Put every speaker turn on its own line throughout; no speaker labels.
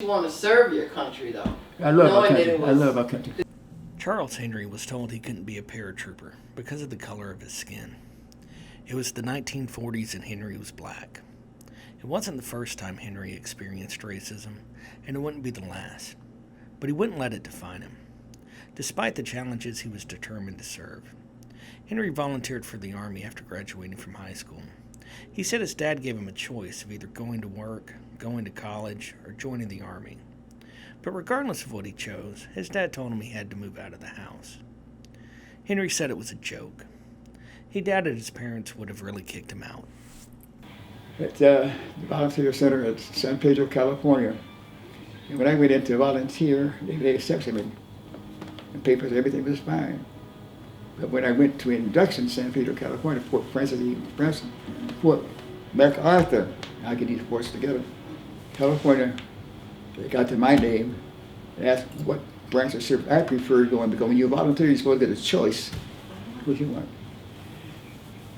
You want to serve your country, though.
I love our country. I love our country.
Charles Henry was told he couldn't be a paratrooper because of the color of his skin. It was the 1940s and Henry was black. It wasn't the first time Henry experienced racism, and it wouldn't be the last. But he wouldn't let it define him. Despite the challenges, he was determined to serve. Henry volunteered for the Army after graduating from high school. He said his dad gave him a choice of either going to work, going to college, or joining the Army. But regardless of what he chose, his dad told him he had to move out of the house. Henry said it was a joke. He doubted his parents would have really kicked him out.
At the volunteer center at San Pedro, California. And when I went in to volunteer, they accepted me. And papers, everything was fine. But when I went to induction, San Pedro, California, Fort Francis E. Francis, Fort MacArthur, I get these forts together. California, they got to my name and asked what branch of service I preferred going, because when you volunteer, you're supposed to get a choice. What you want?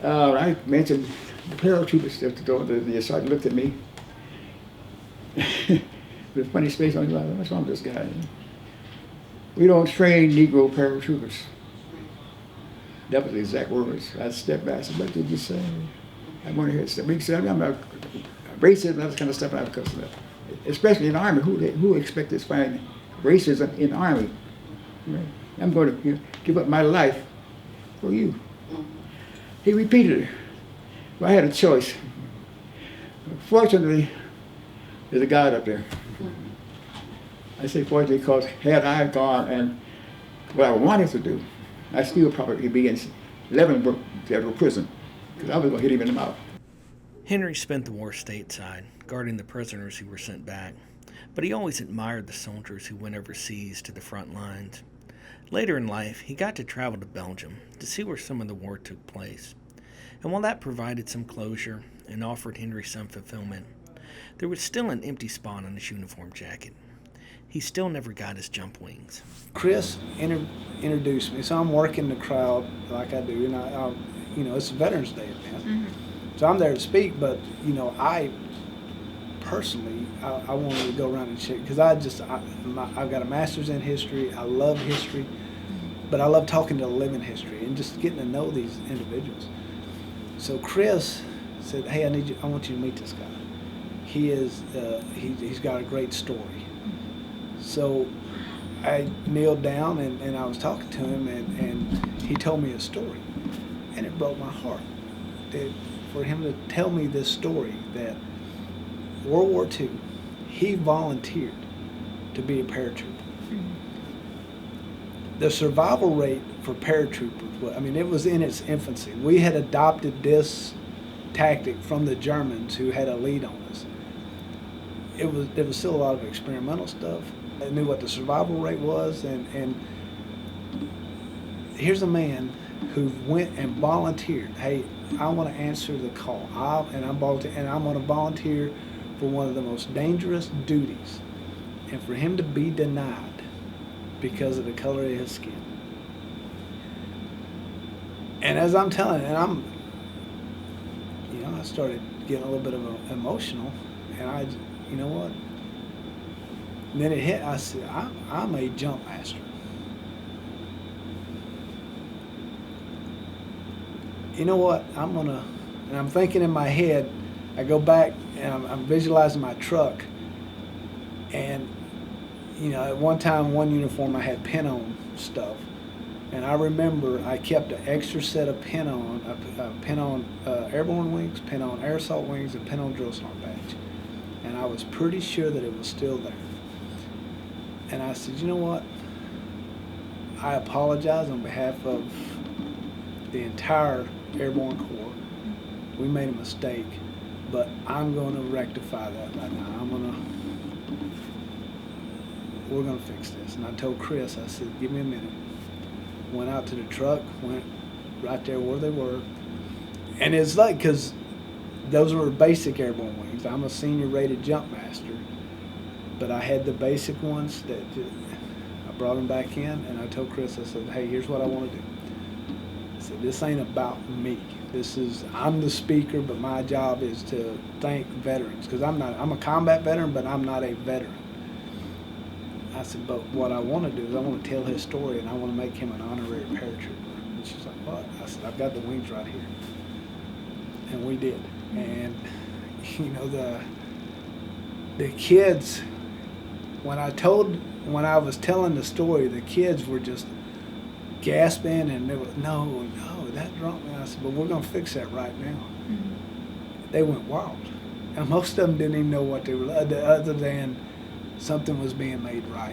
I mentioned the paratrooper stuff to go. The sergeant looked at me with a funny face on his eyes. What's wrong with this guy? We don't train Negro paratroopers. That was the exact words. I stepped back and said, what did you say? I want to hear it. He said, I'm not racist, that kind of stuff. And because of that. Especially in the Army, who expected to find racism in the Army? Right? I'm going to give up my life for you. He repeated it. Well, I had a choice. Fortunately, there's a God up there. I say fortunately because had I gone and what I wanted to do, I still probably be in 11 federal prison because I was going to hit him in the mouth.
Henry spent the war stateside, guarding the prisoners who were sent back, but he always admired the soldiers who went overseas to the front lines. Later in life, he got to travel to Belgium to see where some of the war took place. And while that provided some closure and offered Henry some fulfillment, there was still an empty spot on his uniform jacket. He still never got his jump wings.
Chris introduced me, so I'm working the crowd like I do, and it's a Veterans Day event. Mm-hmm. So I'm there to speak, but I personally, I wanted to go around and check because I've got a master's in history. I love history, but I love talking to living history and just getting to know these individuals. So Chris said, "Hey, I want you to meet this guy. He's got a great story." So I kneeled down and I was talking to him, and he told me a story, and it broke my heart for him to tell me this story that World War II, he volunteered to be a paratrooper. Mm-hmm. The survival rate for paratroopers, it was in its infancy. We had adopted this tactic from the Germans who had a lead on us. There was still a lot of experimental stuff. I knew what the survival rate was, and here's a man who went and volunteered. Hey, I want to answer the call, and I'm going to volunteer for one of the most dangerous duties, and for him to be denied because of the color of his skin. And as I'm telling, and I started getting a little bit of emotional, and you know what? And then it hit. I said, I'm a jump master. You know what? And I'm thinking in my head, I go back and I'm visualizing my truck. And, at one time, one uniform I had pin-on stuff. And I remember I kept an extra set of pin-on airborne wings, pin-on air assault wings, and pin-on drill sergeant badge. And I was pretty sure that it was still there. And I said, you know what? I apologize on behalf of the entire Airborne Corps. We made a mistake, but I'm going to rectify that right now. We're going to fix this. And I told Chris, I said, give me a minute. Went out to the truck, went right there where they were. And it's like, because those were basic airborne wings. I'm a senior rated jump master. But I had the basic ones that I brought them back in, and I told Chris, I said, hey, here's what I want to do. I said, this ain't about me. I'm the speaker, but my job is to thank veterans, because I'm a combat veteran, but I'm not a veteran. I said, but what I want to do is I want to tell his story, and I want to make him an honorary paratrooper. And she's like, what? I said, I've got the wings right here. And we did. And, you know, the kids, when I was telling the story, the kids were just gasping, and they were, no, that drunk me. I said, but we're going to fix that right now. Mm-hmm. They went wild. And most of them didn't even know what they were, other than something was being made right.